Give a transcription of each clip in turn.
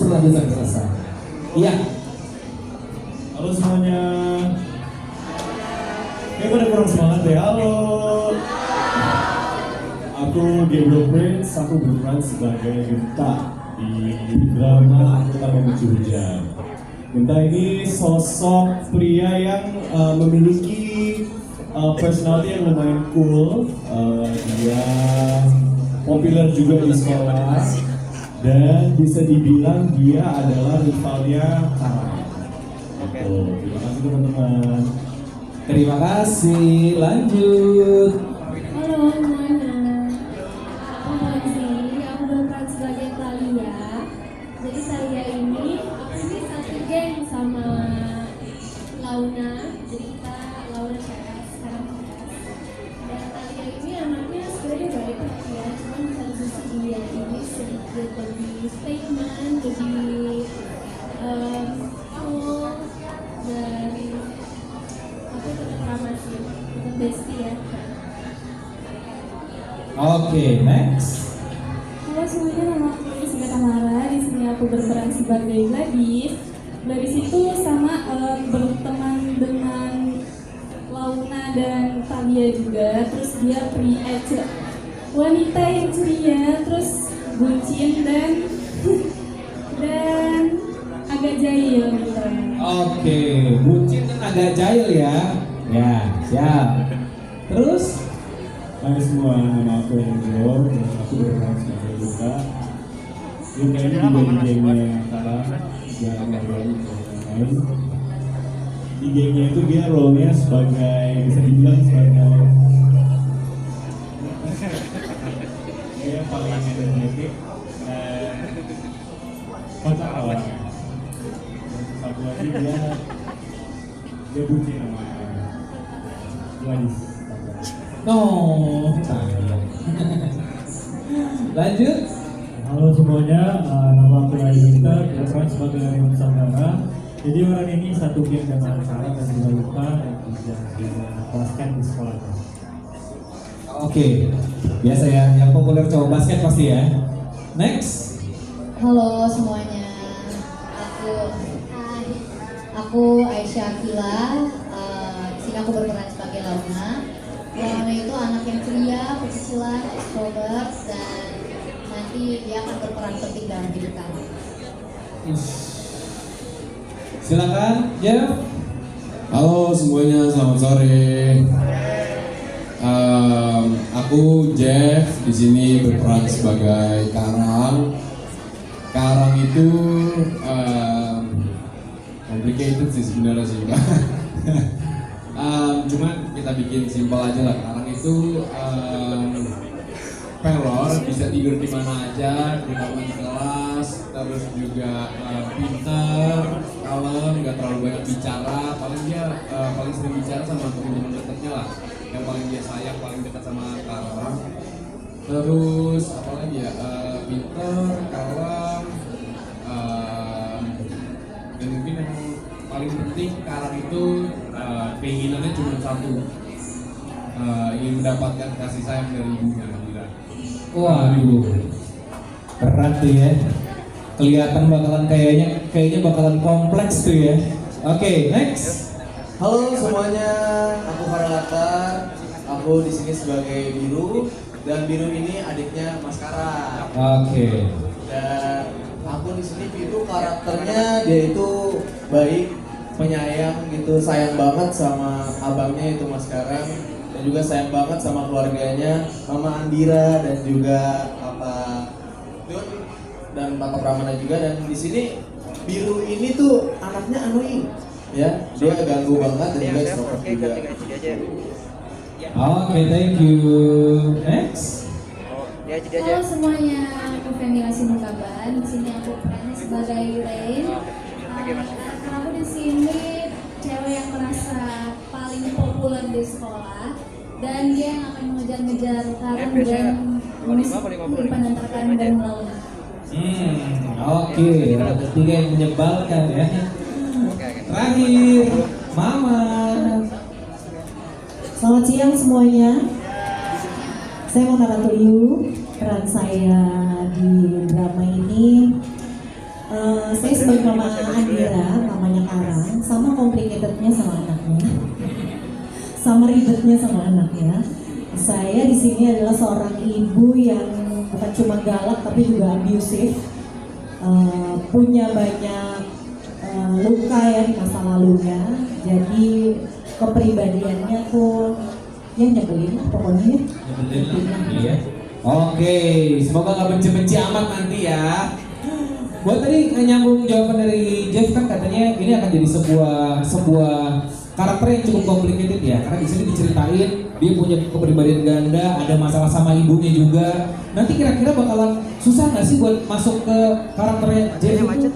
selanjutnya selesai. Iya. Halo semuanya. Kayak pada kurang semangat deh. Halo. Aku Gabriel Prince. Aku berperan sebagai Genta di drama Aku Tak Membenci Hujan. Genta ini sosok pria yang memiliki personality yang lumayan cool. Dia populer juga di sekolah dan bisa dibilang dia adalah rivalnya Kara. Terima kasih teman-teman. Terima kasih. Lanjut. Halo semuanya, aku Fonzi, aku berperan sebagai Thalia. Jadi Thalia ini, aku ini satu geng sama Launa. Jadi kita Launa CS, sekarang CS. Dan Thalia ini anaknya sebenarnya baik ya, cuma di satu sisi dia ini sedikit lebih statement, lebih cool dan aku tetap ramah sih, tetap bestie ya. Oke, next. Halo semuanya, nama aku Jessica Tamara. Di sini aku berperan sebagai Gladys. Gladys itu sama berteman dengan Launa dan Thalia juga. Terus dia wanita yang ceria, terus bucin dan agak jahil gitu. Oke, bucin dan agak jahil ya. Ya, siap. Terus Hai semua, nama aku Angelo dan aku berperan sebagai Luka. Luka ini juga di gengnya Kara, jangan lagi lain. Di gengnya itu dia role-nya sebagai, bisa dibilang sebagai dia paling energetik dan kocak awalnya. Satu lagi dia bucin sama Gladys. no. Lanjut. Halo semuanya, nama aku Rai Winter, berperan sebagai Raymond Sandara. Jadi orang ini satu game dengan Kara dan juga Luka dan juga basket di sekolah. Oke, biasa ya, yang populer cowok basket pasti ya. Next. Halo semuanya, aku Aisyah Akila. Di sini aku berperan sebagai Launa. Launa itu anak yang ceria, pecicilan, extrovert, dan nanti dia akan berperan penting dalam hidup kami. Silakan, Jeff. Halo semuanya, selamat sore. Aku Jeff, di sini berperan sebagai Karang. Karang itu complicated sih sebenarnya sih. Cuman kita bikin simpel aja lah. Karang itu pelor, bisa tidur di mana aja, terutama di kelas, terus juga pinter, kalem, nggak terlalu banyak bicara. Paling dia paling sering bicara sama teman-teman dekatnya lah, yang paling dia sayang, paling dekat sama Karang. Terus apalagi ya, pinter, kalem, dan mungkin yang paling penting Karang itu keinginannya cuma satu, ingin mendapatkan kasih sayang dari ibunya. Waduh, berat tuh ya. Kelihatan bakalan kayaknya bakalan kompleks tuh ya. Oke, next. Halo semuanya, aku Farel Latar. Aku di sini sebagai Biru dan Biru ini adiknya Mas Kara. Oke. Dan aku di sini Biru karakternya dia itu baik, penyayang gitu, sayang banget sama abangnya itu Mas Kara. Dan juga sayang banget sama keluarganya, Mama Andira dan juga Papa Dun dan Papa Pramana juga. Dan di sini Biru ini tuh anaknya annoying, ya, dia ganggu banget dan juga extrovert juga. Oke, thank you. Next. Halo semuanya, aku Femila Sinukaban. Di sini aku peran sebagai Rain. Karakter aku di sini cewek yang merasa paling populer di sekolah dan dia yang akan mengejar-ngejar Karen dan mengantarkan dan Launa. Oke, ketiga yang menyebalkan ya. Terakhir, Mama. Selamat siang semuanya. Saya Mona Ratuliu. Peran saya di drama ini Saya sebagai mama Andira, mamanya Karang, sama complicatednya sama anaknya, sama ribetnya sama anaknya. Saya di sini adalah seorang ibu yang bukan cuma galak tapi juga abusive, punya banyak luka ya di masa lalunya. Jadi kepribadiannya tuh yang nyebelin pokoknya. Nyebelin lah, iya. Oke, semoga nggak benci-benci amat nanti ya. Buat tadi nyambung jawaban dari Jeff kan katanya ini akan jadi sebuah karakter yang cukup complicated ya, karena di sini diceritain dia punya kepribadian ganda, ada masalah sama ibunya juga. Nanti kira-kira bakalan susah nggak sih buat masuk ke karakternya Jeff itu?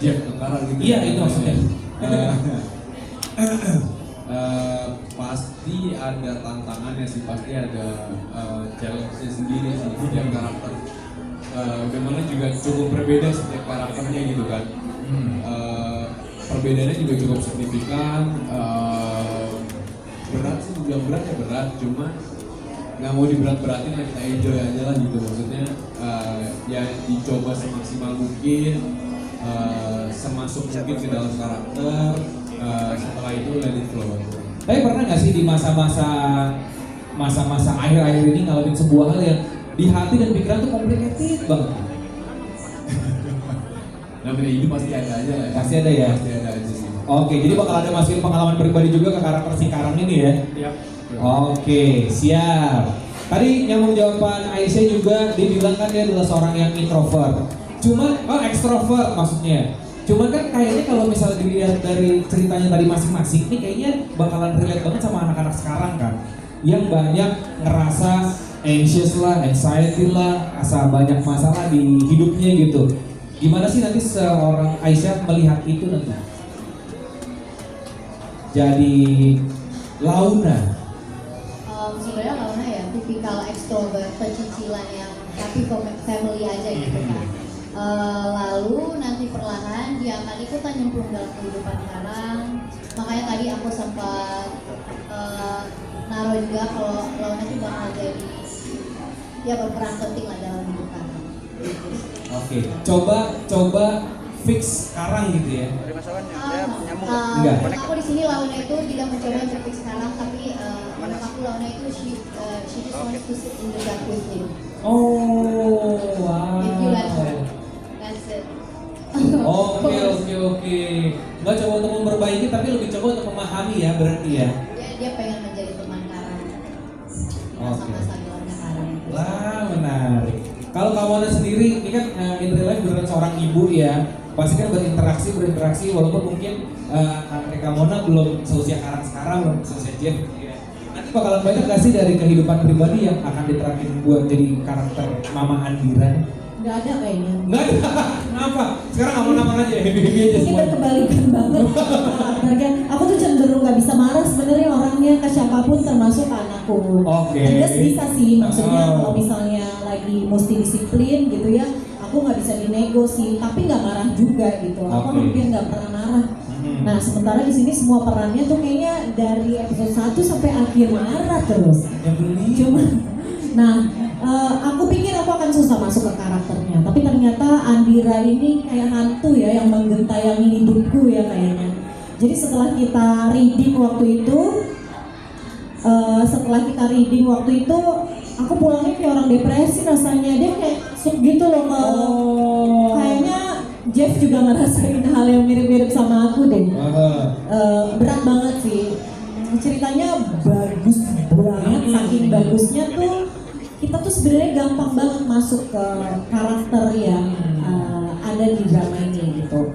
Jeff tentara gitu. Iya itu maksudnya. Pasti ada tantangannya sih, pasti ada challenge-nya sendiri sih setiap karakter. Bagaimana juga cukup berbeda setiap karakternya gitu kan. Perbedaannya juga cukup signifikan. Berat sih, bilang berat ya berat, cuma nggak mau diberat-beratin lah, kita enjoy aja lah gitu. Maksudnya ya dicoba semaksimal mungkin, semasuk mungkin ke dalam karakter. Setelah itu let it flow. Tapi pernah nggak sih di masa-masa akhir-akhir ini ngalamin sebuah hal yang di hati dan pikiran tuh complicated banget? Namanya hidup pasti ada aja lah. Pasti ada ya? Pasti ada aja sih. Oke, jadi bakal ada masukin pengalaman pribadi juga ke karakter si Karang ini ya? Yap. Oke, siap. Tadi nyambung jawaban Aisyah juga, dia bilang kan dia adalah seorang yang introvert. Extrovert maksudnya. Cuman kan kayaknya kalau misalnya dilihat dari ceritanya tadi masing-masing, ini kayaknya bakalan relate banget sama anak-anak sekarang kan. Yang banyak ngerasa anxious lah, anxiety lah, rasa banyak masalah di hidupnya gitu. Gimana sih nanti seorang Aisyah melihat itu nanti? Jadi Launa. Sebenarnya Launa ya tipikal ekstrovert pecicilan yang happy family aja gitu kan. Lalu nanti perlahan dia akan ikutan nyemplung dalam kehidupan Karang. Makanya tadi aku sempat naruh juga kalau Launa itu bakal jadi dia berperan penting lah dalam hidup Karang. Oke, coba fix Karang gitu ya. Enggak. Aku di sini Launa itu tidak mencoba untuk fix Karang, tapi menurut aku Launa itu she just wants to sit in the dark with him. Oh, wow. If you let her, that's it. Oke. Nggak coba untuk memperbaiki, tapi lebih coba untuk memahami ya berarti ya. Dia pengen menjadi teman Karang. Oke. Sama-sama dalamnya Karang. Wah, menarik. Kalau Kamona sendiri, ini kan in real life beneran seorang ibu ya. Pasti kan berinteraksi walaupun mungkin Kamona belum seusia Karang sekarang, belum seusia Jeff. Ya. Nanti bakalan banyak gak sih dari kehidupan pribadi yang akan diterapin buat jadi karakter Mama Andira? Nggak ada kayaknya. Nggak ada, kenapa? Sekarang aman-aman aja, happy-happy aja Ini semua. berkebalikan banget karakternya. Aku tuh cenderung nggak bisa marah sebenarnya orangnya ke siapapun termasuk anakku. Oke. Tegas bisa sih, maksudnya Oh. kalau misalnya lagi mesti disiplin gitu ya, aku nggak bisa dinego sih, tapi nggak marah juga gitu. Aku Oke. hampir nggak pernah marah. Nah sementara di sini semua perannya tuh kayaknya dari episode 1 sampai akhir marah terus. Yang beli. Cuma, nah aku pikir aku akan susah masuk ke karakternya, tapi ternyata Andira ini kayak hantu ya yang menggentayangi hidupku ya kayaknya. Jadi setelah kita reading waktu itu, aku pulangnya kayak orang depresi rasanya. Dia kayak sup gitu loh ke, kayaknya Jeff juga ngerasain hal yang mirip-mirip sama aku deh. Berat banget sih. Ceritanya bagus banget, saking bagusnya tuh kita tuh sebenarnya gampang banget masuk ke karakter yang ada di drama ini gitu.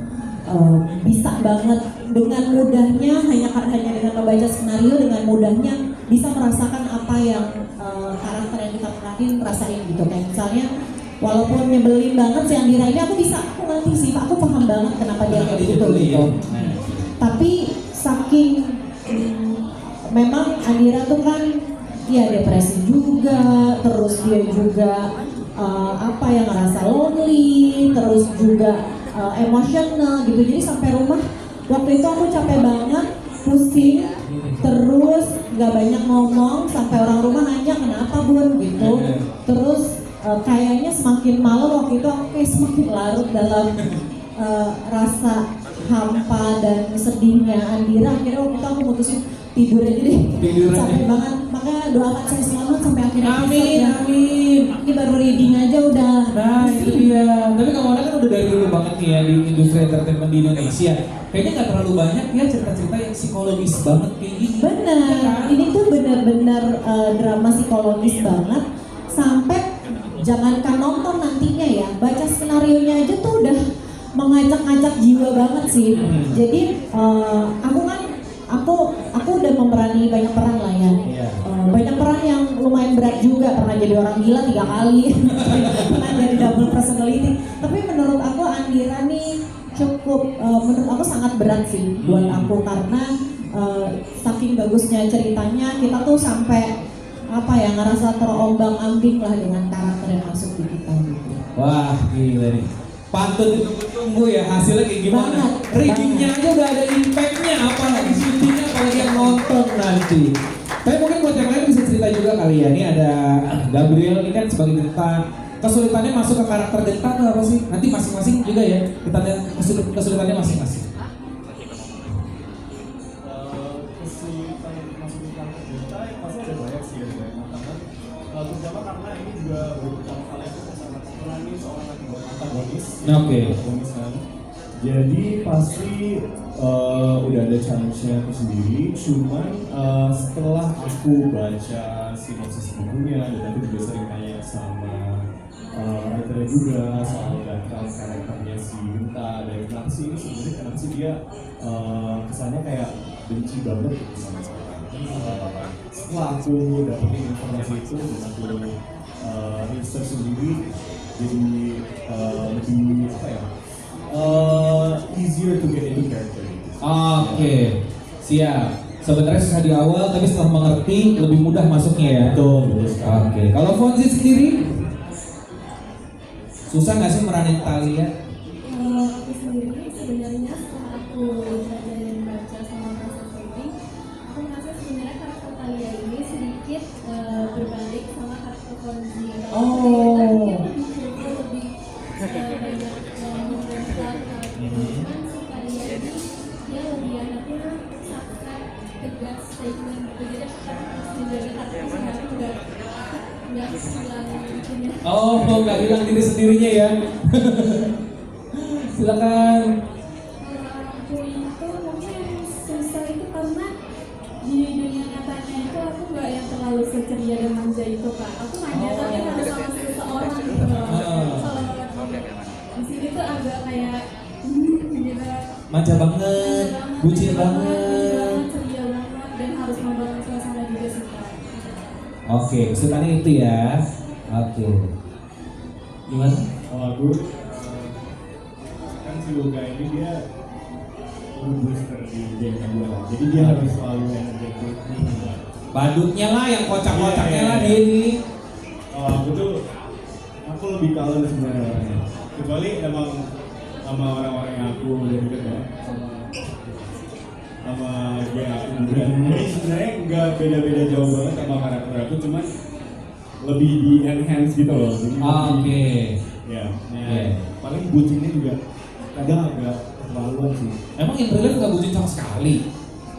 Bisa banget dengan mudahnya hanya dengan membaca skenario, dengan mudahnya bisa merasakan apa yang karakter yang kita peranin rasain gitu. Kayak misalnya walaupun nyebelin banget si Andira ini, aku ngerti sih, aku paham banget kenapa dia kayak gitu gitu. Tapi saking memang Andira tuh kan ya depresi juga, terus dia juga yang ngerasa lonely, terus juga emosional gitu. Jadi sampai rumah waktu itu aku capek banget, pusing, terus nggak banyak ngomong, sampai orang rumah nanya kenapa Bun gitu. Terus kayaknya semakin malam waktu itu aku kayak semakin larut dalam rasa hampa dan sedihnya Andira. Akhirnya waktu itu aku mutusin tidur aja deh. Tidur aja. Capek banget. Makanya doakan saya selamat sampai akhirnya Amin, amin. Ini baru reading aja udah. Nah itu dia. Tapi kamu kan udah dari dulu banget nih ya di industri entertainment di Indonesia. Kayaknya nggak terlalu banyak ya cerita-cerita yang psikologis banget kayak gini. Benar, ini tuh benar-benar drama psikologis banget. Sampai jangankan nonton nantinya ya, baca skenario nya aja tuh udah mengajak-ngajak jiwa banget sih. Jadi aku udah memerani banyak peran lah ya. Iya. Banyak peran yang lumayan berat juga, pernah jadi orang gila 3 kali, pernah jadi double personality. Tapi menurut aku Andira nih cukup, menurut aku sangat berat sih buat aku karena saking bagusnya ceritanya kita tuh sampai apa ya ngerasa terombang-ambing lah dengan karakter yang masuk di kita gitu. Wah gila nih. Patut ditunggu ya hasilnya kayak gimana. Banget. Readingnya aja udah ada impactnya, apalagi syutingnya, apalagi yang nonton nanti. Tapi mungkin buat yang lain bisa cerita juga kali ya. Ini ada Gabriel ini kan sebagai Genta. Kesulitannya masuk ke karakter Genta tuh apa sih? Nanti masing-masing juga ya. Kita lihat kesulitannya masing-masing. Kesulitan masuk ke karakter Genta pasti ada banyak sih, ada banyak tantangan. Terutama karena ini juga beberapa kali aku sangat mengalami seorang antagonis. Oke. Antagonis kan. Jadi pasti udah ada challenge-nya aku sendiri. Cuman setelah aku baca sinopsis bukunya dan aku juga sering tanya sama writer juga soal background karakternya si Genta dan kenapa sih ini sebenarnya kenapa sih dia kesannya kayak benci banget gitu sama orang. Setelah aku dapetin informasi itu dan aku research sendiri jadi lebih apa ya easier to get into character. Oke. Siap. Sebenarnya susah di awal tapi setelah mengerti lebih mudah masuknya ya. Betul. Oke. Kalau Fonzi sendiri susah nggak sih meranin Thalia? Kalau aku sendiri sebenarnya setelah aku belajar dan baca sama proses writing, aku merasa sebenarnya karakter Thalia ini sedikit berbalik sama karakter Fonzi. Oh. Lebih banyak mental cuman si Thalia ini dia lebih anaknya sangat tegas statement gitu. Jadi aku menjadi karakter sebenarnya nggak hilang bikinnya. Oh, nggak hilang diri sendirinya ya. Silakan. Kalau aku itu mungkin susah itu karena di dunia nyatanya itu aku nggak yang terlalu seceria dan manja itu Kak. Aku manja tapi harus sama seseorang gitu loh. Kalau di sini tuh agak kayak gitu. Manja banget, bucin banget. Ceria banget dan harus membangun suasana juga sih Kak. Oke, kesukaannya itu ya. Oke. Gimana? Kalau aku kan si Luka ini dia booster di game kedua lah. Jadi dia harus selalu energetik. Badutnya lah yang kocak-kocaknya lah dia ini. Kalau aku tuh aku lebih kalem sebenarnya orangnya. Kecuali emang sama orang-orang yang aku udah deket ya, sama geng aku juga. Jadi sebenarnya nggak beda-beda jauh banget sama karakter aku, cuman lebih di enhance gitu loh. Jadi Oke. ya, Iya. paling bucinnya juga kadang agak terlaluan sih. Emang in real life nggak bucin sama sekali?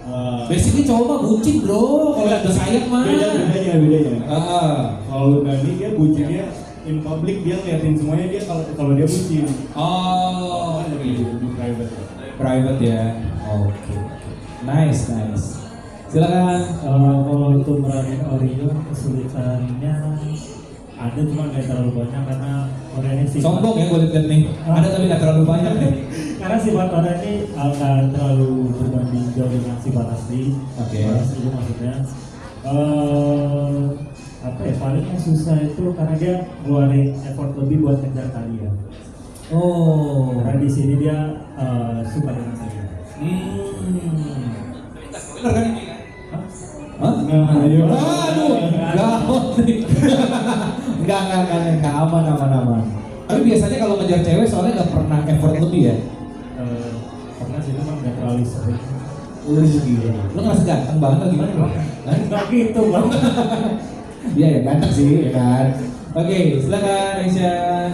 Eh, Basically cowok mah bucin bro, kalau ada sayang mah. bedanya. Ah. Kalau Dani dia bucinnya in public, dia ngeliatin semuanya, dia kalau dia bucin. Oh, Kan lebih private. private ya. Oke. Nice. Silakan. Kalau untuk meranin Oreo kesulitannya ada cuma nggak terlalu banyak karena Oreo ini sifat Sombong ya gue liat nih. Ada tapi nggak terlalu banyak nih. karena sifat Oreo ini nggak terlalu berbanding jauh dengan sifat asli. Oke. Sifat asli itu maksudnya apa ya paling yang susah itu karena dia ngeluarin effort lebih buat ngejar kalian. Oh. Karena di sini dia suka dengan saya. Spoiler kan ini kan? Hah? Ayo. Aduh, gawat nih. Enggak, aman. Tapi biasanya kalau ngejar cewek soalnya nggak pernah effort lebih ya? Karena sih memang nggak terlalu sering. Gila. Lu ngerasa ganteng banget atau gimana bro? Nggak gitu bang. Iya ya ganteng sih ya kan. Oke, silakan Aisyah.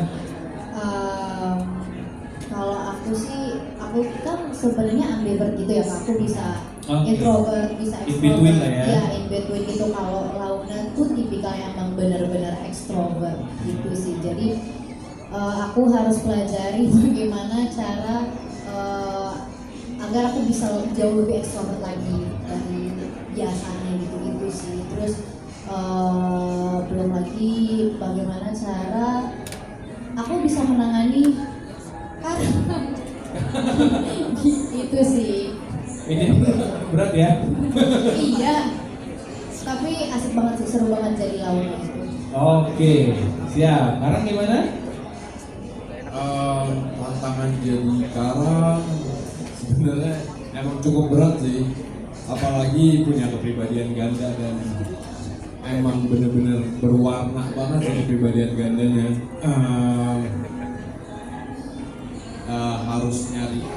Kalau aku sih, aku kan sebenarnya ambivert gitu ya Kak. Aku bisa Oke. introvert, bisa In between lah ya. Iya, in between gitu. Kalau Launa tuh tipikal yang emang benar-benar extrovert gitu sih. Jadi aku harus pelajari bagaimana cara agar aku bisa jauh lebih extrovert lagi dari biasanya gitu sih. Terus belum lagi bagaimana cara aku bisa menangani karena itu sih. Ini berat ya. Iya, tapi asik banget sih, seru banget jadi Launa itu. Oke, siap. Sekarang gimana? Tantangan jadi karang sebenarnya emang cukup berat sih, apalagi punya kepribadian ganda dan emang bener-bener berwarna banget sih kepribadian gandanya.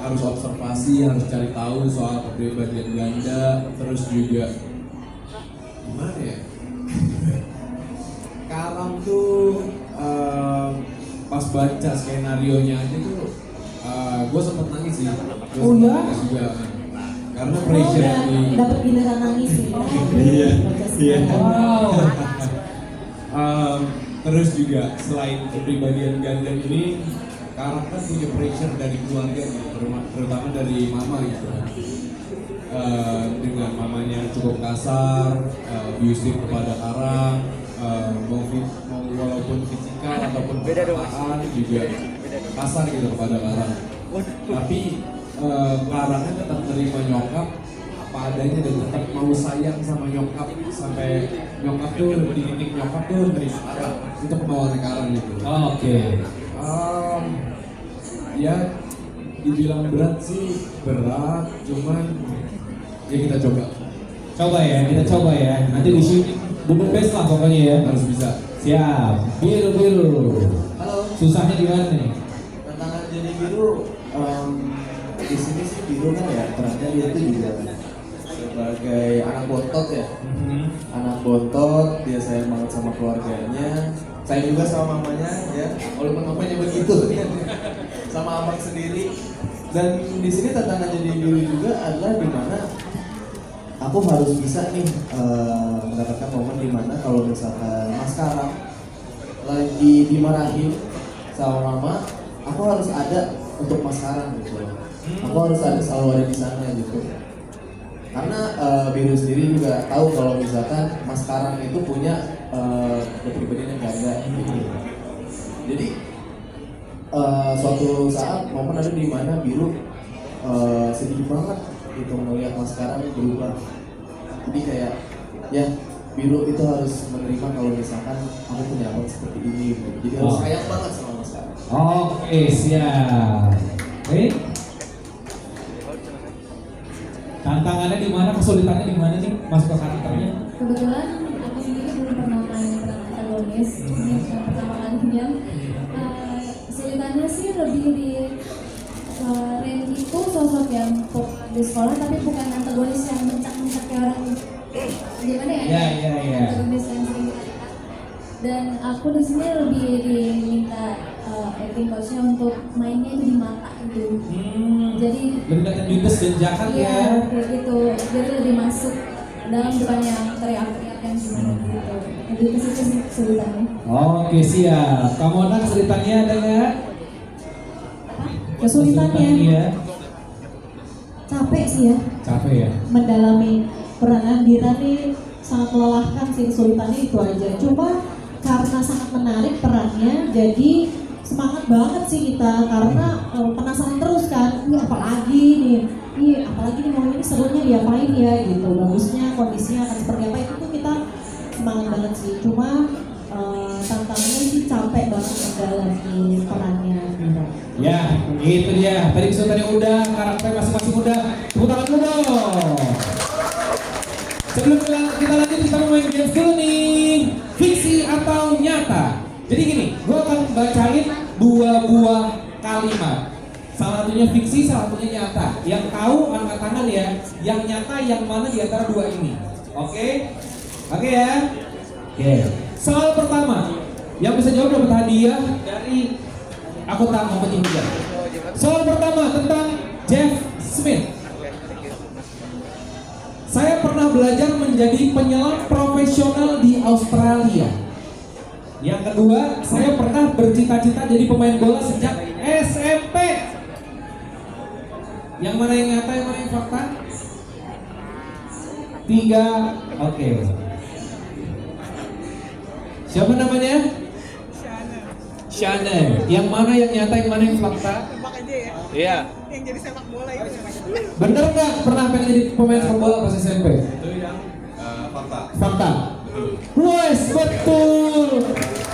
Harus observasi, harus cari tahu soal kepribadian ganda, terus juga gimana ya? Karang tuh pas baca skenario-nya aja tuh gue sempet nangis sih. Oh ya? Nangis juga karena Oh, pressure udah di dapat giliran nangis sih. Iya, iya. Wow. Terus juga selain kepribadian ganda ini, karakter punya pressure dari keluarga gitu, terutama dari mama gitu. Dengan mamanya yang cukup kasar, abusive kepada Karang, mau walaupun fisikal ataupun perkataan juga kasar gitu kepada Karang. Tapi Karangnya tetap terima nyokap apa adanya dan tetap mau sayang sama nyokap sampai nyokap tuh di titik nyokap tuh nerima Karang itu kemauan Karang gitu. Oke. Ya dibilang berat sih berat, cuman ya kita coba. Coba ya, kita coba ya. Nanti di sini the best lah pokoknya ya. Harus bisa. Siap. Biru. Halo, Susahnya di mana nih? tantangan jadi biru di sini sih biru kan ya perannya dia tuh juga sebagai anak bontot ya. Anak bontot, dia sayang banget sama keluarganya, sayang juga sama mamanya ya, walaupun mamanya begitu sama abang sendiri. Dan di sini tantangan jadi biru juga adalah dimana aku harus bisa nih mendapatkan momen dimana kalau misalkan Mas Karang lagi dimarahin sama mama, aku harus ada untuk Mas Karang gitu. Aku harus selalu ada di sana gitu. Karena Biru sendiri juga tahu kalau misalkan Mas Karang itu punya kepribadian yang ganda gitu. Jadi suatu saat momen ada di mana Biru sedih banget gitu melihat Mas Karang berubah. Jadi kayak ya Biru itu harus menerima kalau misalkan aku punya abang seperti ini gitu. Jadi harus sayang banget sama Mas Karang. Oke, siap. Oke. Tantangannya di mana? Kesulitannya di mana nih? Masuk ke karakternya? Kebetulan aku sendiri belum pernah main peran antagonis, ini yang pertama kalinya. Kesulitannya sih lebih di Randy itu sosok yang populer di sekolah, tapi bukan antagonis yang mencak-mencak kayak orang gimana ya? Iya. Antagonis yang sering dikatakan. Dan aku di sini lebih diminta acting coachnya untuk mainnya itu di mata gitu. Jadi Lebih kelihatan judes dan jahat iya, ya. kayak gitu. Jadi lebih masuk dalam, bukan yang teriak-teriak yang gimana gitu. Lebih ke situ sih kesulitannya. Oke, siap. Kamu ada kesulitannya ada nggak? Kesulitannya Iya. capek sih ya. Capek ya. Mendalami peran Andira nih sangat melelahkan sih, kesulitannya itu aja. Cuma karena sangat menarik perannya, jadi semangat banget sih kita karena penasaran terus kan, ini apalagi nih mau ini serunya diapain ya gitu, bagusnya kondisinya akan seperti apa, itu tuh kita semangat banget sih. Cuma tantangannya sih capek banget mendalami perannya Andira. Ya, itu dia. Tadi kesulitannya udah, karakter masing-masing udah. Tepuk tangan dulu dong. Sebelum kita lanjut, kita mau main games dulu nih. Fiksi atau nyata? Jadi gini, gue akan bacain 2 buah kalimat. Salah satunya fiksi, salah satunya nyata. Yang tahu angkat tangan ya. Yang nyata yang mana di antara 2 ini? Oke? Oke ya? Oke. Soal pertama. Yang bisa jawab dapat hadiah dari aku tak mau hujan. Soal pertama tentang Jeff Smith. Saya pernah belajar menjadi penyelam profesional di Australia. Yang kedua, saya pernah bercita-cita jadi pemain bola sejak SMP. Yang mana yang nyata, yang mana yang fakta? 3, oke. Siapa namanya? Shana. Yang mana yang nyata, yang mana yang fakta? Iya. Yang jadi sepak bola itu. Bener nggak pernah pengen jadi pemain sepak bola pas SMP? Itu yang fakta. Fakta. Wes betul.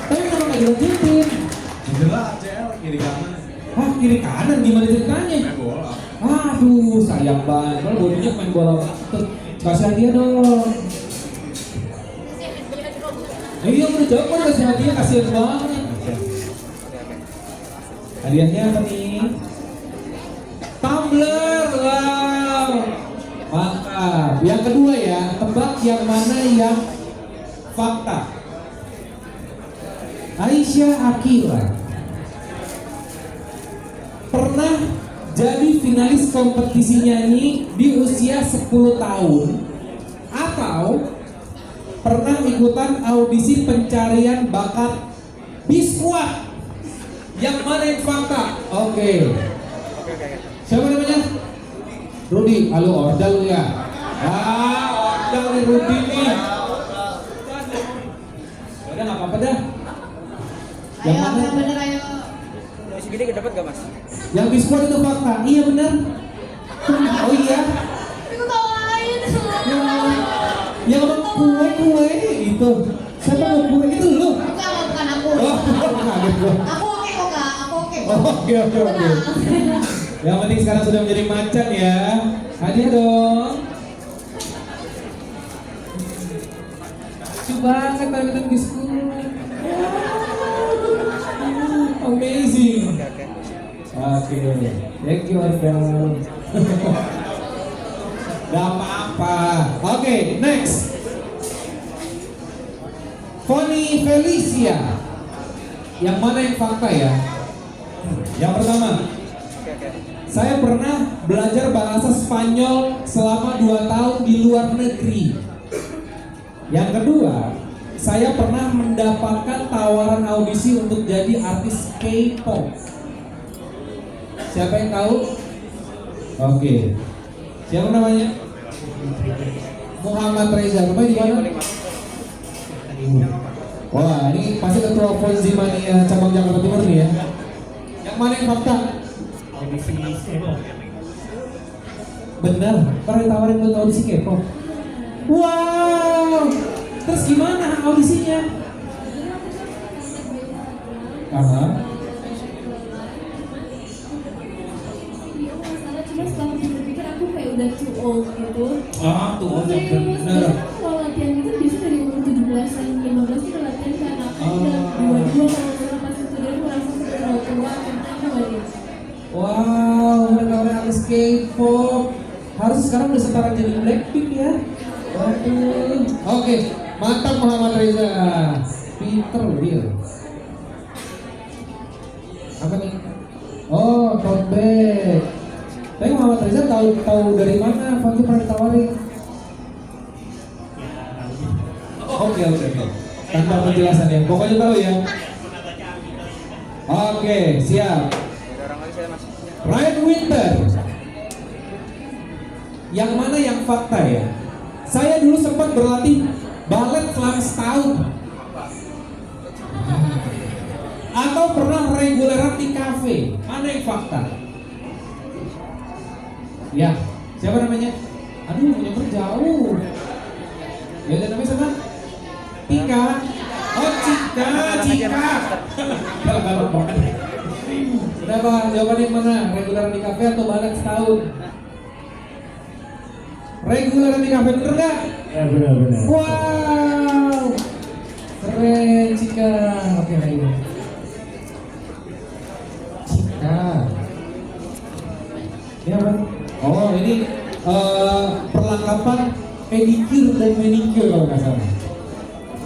Tapi kenapa nggak dilanjutin? Cedera ACL kiri kanan. Hah, kiri kanan gimana ceritanya? Main bola. Aduh, sayang banget. Kalau bodinya main bola banget. Kasih hadiah dong. Iya udah jawab kan, kasih hadiah, kasihan banget. Hadiahnya apa nih? Tumbler, wow. Mantap. Yang kedua ya, tebak yang mana yang fakta. Aisyah Akila pernah jadi finalis kompetisi nyanyi di usia 10 tahun atau pernah ikutan audisi pencarian bakat Biskuat. Yang mana yang fakta? Oke. Siapa namanya? Rudi. Halo, ordal ya. Ordal nih Rudi nih. Udah nggak apa-apa dah. Ayo, apa yang bener ayo. Masih gede dapat gak mas? Yang Biskuat itu fakta. Iya benar. Oh iya. Aku tawain. Yang kue itu. Siapa mau kue itu lu? Bukan aku. Oh, kaget gua. Aku oke kok kak, aku oke. Oke. Yang penting sekarang sudah menjadi macan ya. Hadiah dong. Lucu banget mainan Biskuat. Amazing. Oke. Thank you Ardal. Gak apa-apa. Oke, next. Foni Felicia. Yang mana yang fakta ya? Yang pertama, saya pernah belajar bahasa Spanyol selama 2 tahun di luar negeri. Yang kedua, saya pernah mendapatkan tawaran audisi untuk jadi artis K-pop. Siapa yang tahu? Oke. Siapa namanya? Muhammad Reza. Rumahnya di mana? Wah, ini pasti ketua Fonzi Mania cabang Jakarta Timur nih ya. Yang mana yang fakta? Audisi K-pop. Benar, pernah ditawarin buat audisi K-pop. Wow, terus gimana audisinya? Aha. Cuma setelah pikir aku kayak udah too old gitu. Ah, tuh Serius, bener. biasanya kalau latihan gitu biasanya dari umur 17-an, 15 kita latihan kan. Aku udah 22 kalau misalnya pas itu dia merasa terlalu tua, aku aja. Wow, mereka artis K-pop. Harus sekarang udah setara jadi Blackpink ya. Waduh. Oke, mantap Muhammad Reza. Pinter dia. Apa nih? Oh, tote bag. Tapi Muhammad Reza tahu dari mana? Fanti pernah ditawarin. Oke. Tanpa penjelasan ya. Pokoknya tahu ya. Oke, siap. Ryan Winter. Yang mana yang fakta ya? Saya dulu sempat berlatih balet selama setahun. Atau pernah reguleran di kafe. Mana yang fakta? Ya, siapa namanya? Aduh, punya jauh. Ya, dan namanya siapa? Tika. Oh, Cika. Kalau banget. Kenapa? Jawaban yang mana? Reguleran di kafe atau balet setahun? Reguleran di kafe, bener gak? Ya benar. Wow, keren Cika. Oke, ayo. Cika. Ini apa? Oh, ini perlengkapan pedicure dan manicure kalau nggak salah.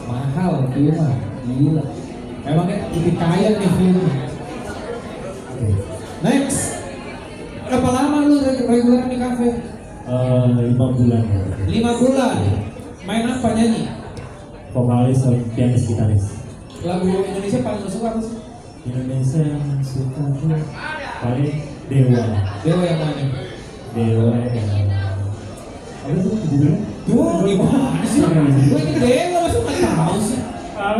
Mahal, iya mah, gila. Emangnya titik kaya nih Vin. Next. Berapa lama lu reguler di kafe? 5 bulan ya. 5 bulan. Main apa, nyanyi? Vokalis sama pianis gitaris. Lagu Indonesia paling lu suka apa sih? Indonesia yang suka tuh paling Dewa. Dewa yang mana? Dewa yang apa tuh judulnya? Dewa gimana sih? Gue ini Dewa masa nggak tahu sih?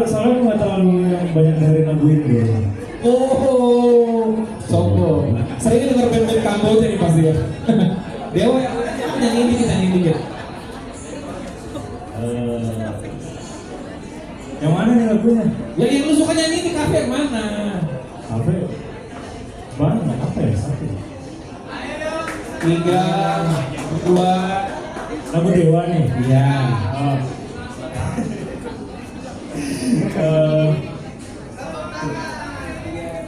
Soalnya aku nggak terlalu yang banyak dari lagu ini. Oh, sombong. Sering denger band-band Kamboja nih pasti ya. Dewa yang mana? Nyanyiin dikit. Yang mana nih lagunya? Yang lu suka nyanyi di kafe yang mana? Apa? Banyak apa ya? 1, 3, 2. lagu Dewa nih. Iya. Oh.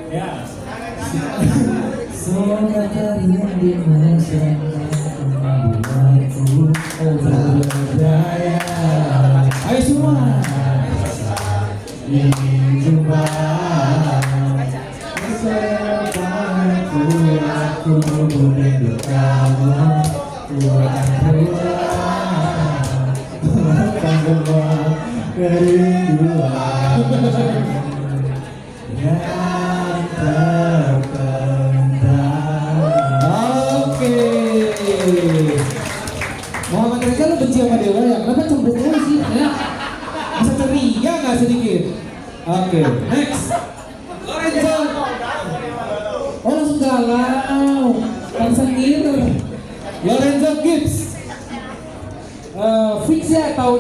Ya. Semoga kalian di masa membuatku berdaya. Ayo semua. Ingin jumpa kesempatanku, aku merindu kamu. Ku akan pulang, akan semua kerinduan yang terpendam. Oke. Muhammad Reza, lu benci sama Dewa ya? Kenapa cemburu lu sih? Ya. Bisa ceria nggak sedikit? Oke, next. Lorenzo. Oh langsung galau. Langsung gitu. Lorenzo Gibbs. Fix ya tahun